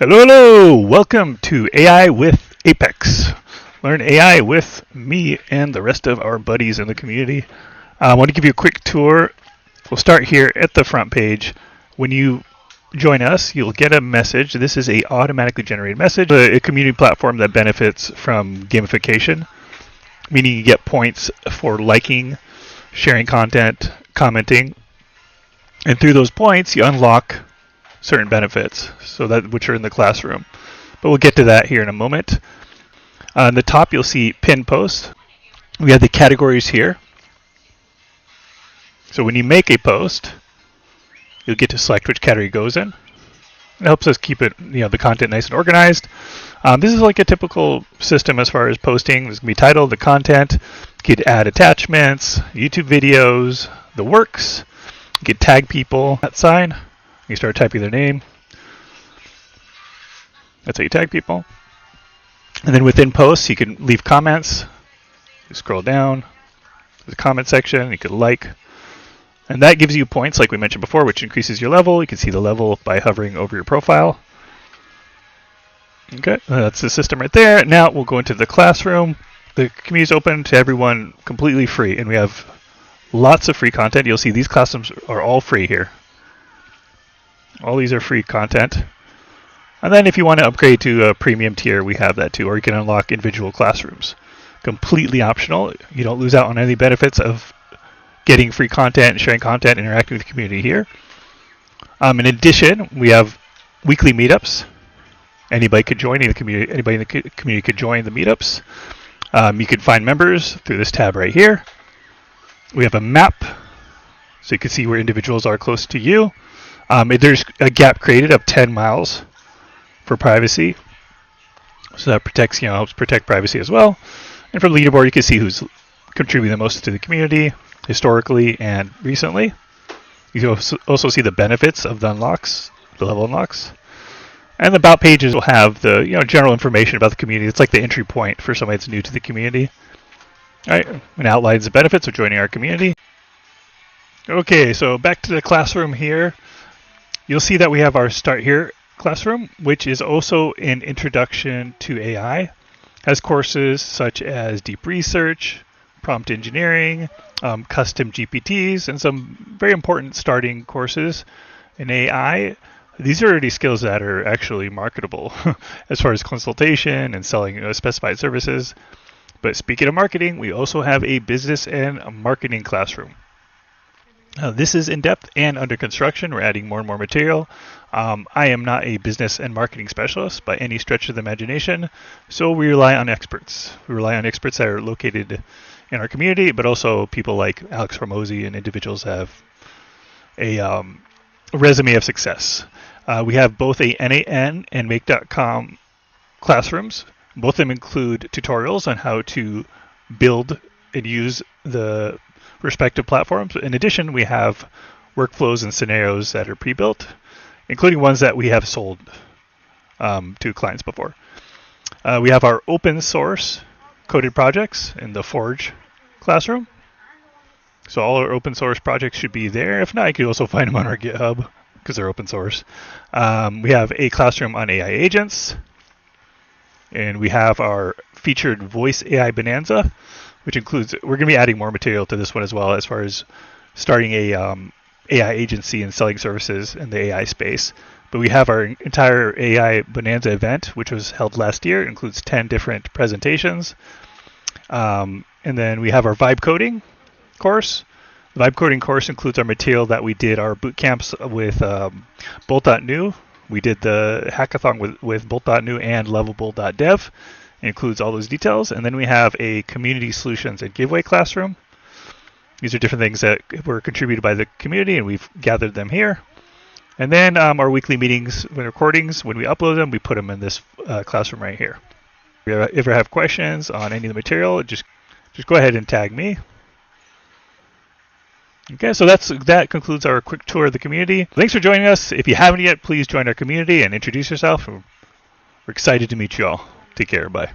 Hello, hello! Welcome to AI with Apex. Learn AI with me and the rest of our buddies in the community. I want to give you a quick tour. We'll start here at the front page. When you join us, you'll get a message. This is a automatically generated message. A community platform that benefits from gamification, meaning you get points for liking, sharing content, commenting, and through those points you unlock certain benefits, so that which are in the classroom. But we'll get to that here in a moment. On the top, you'll see pin post. We have the categories here. So when you make a post, you'll get to select which category it goes in. It helps us keep it, the content nice and organized. This is like a typical system as far as posting. There's going to be title, the content. You could add attachments, YouTube videos, the works. You could tag people. That sign. You start typing their name. That's how you tag people. And then within posts, you can leave comments. You scroll down to the comment section. You could like. And that gives you points, like we mentioned before, which increases your level. You can see the level by hovering over your profile. Okay, that's the system right there. Now we'll go into the classroom. The community is open to everyone, completely free. And we have lots of free content. You'll see these classrooms are all free here. All these are free content. And then if you want to upgrade to a premium tier, we have that too. Or you can unlock individual classrooms. Completely optional. You don't lose out on any benefits of getting free content, sharing content, interacting with the community here. In addition, we have weekly meetups. Anybody could join in the community. Anybody in the community could join the meetups. You can find members through this tab right here. We have a map, so you can see where individuals are close to you. There's a gap created of 10 miles for privacy, so that protects, helps protect privacy as well. And from the leaderboard, you can see who's contributing the most to the community historically and recently. You can also see the benefits of the unlocks, the level unlocks. And the about pages will have the general information about the community. It's like the entry point for somebody that's new to the community. All right, and outlines the benefits of joining our community. Okay, so back to the classroom here. You'll see that we have our Start Here classroom, which is also an introduction to AI. Has courses such as deep research, prompt engineering, custom GPTs, and some very important starting courses in AI. These are already skills that are actually marketable as far as consultation and selling specified services. But speaking of marketing, we also have a business and a marketing classroom. This is in-depth and under construction. We're adding more and more material. I am not a business and marketing specialist by any stretch of the imagination, so we rely on experts. We rely on experts that are located in our community, but also people like Alex Hormozy and individuals that have a resume of success. We have both a NAN and Make.com classrooms. Both of them include tutorials on how to build and use the respective platforms. In addition, we have workflows and scenarios that are pre-built, including ones that we have sold to clients before. We have our open source coded projects in the Forge classroom. So all our open source projects should be there. If not, you can also find them on our GitHub because they're open source. We have a classroom on AI agents. And we have our featured voice AI Bonanza, which includes, we're going to be adding more material to this one as well as far as starting a AI agency and selling services in the AI space. But we have our entire AI Bonanza event, which was held last year. It includes 10 different presentations. And then we have our vibe coding course. The vibe coding course includes our material that we did our bootcamps with Bolt.new. We did the hackathon with Bolt.new and Lovable.dev. It includes all those details. And then we have a community solutions and giveaway classroom. These are different things that were contributed by the community, and we've gathered them here. And then our weekly meetings and recordings, when we upload them, we put them in this classroom right here. If you ever have questions on any of the material, just go ahead and tag me. Okay, so that concludes our quick tour of the community. Thanks for joining us. If you haven't yet, please join our community and introduce yourself. We're excited to meet you all. Take care. Bye.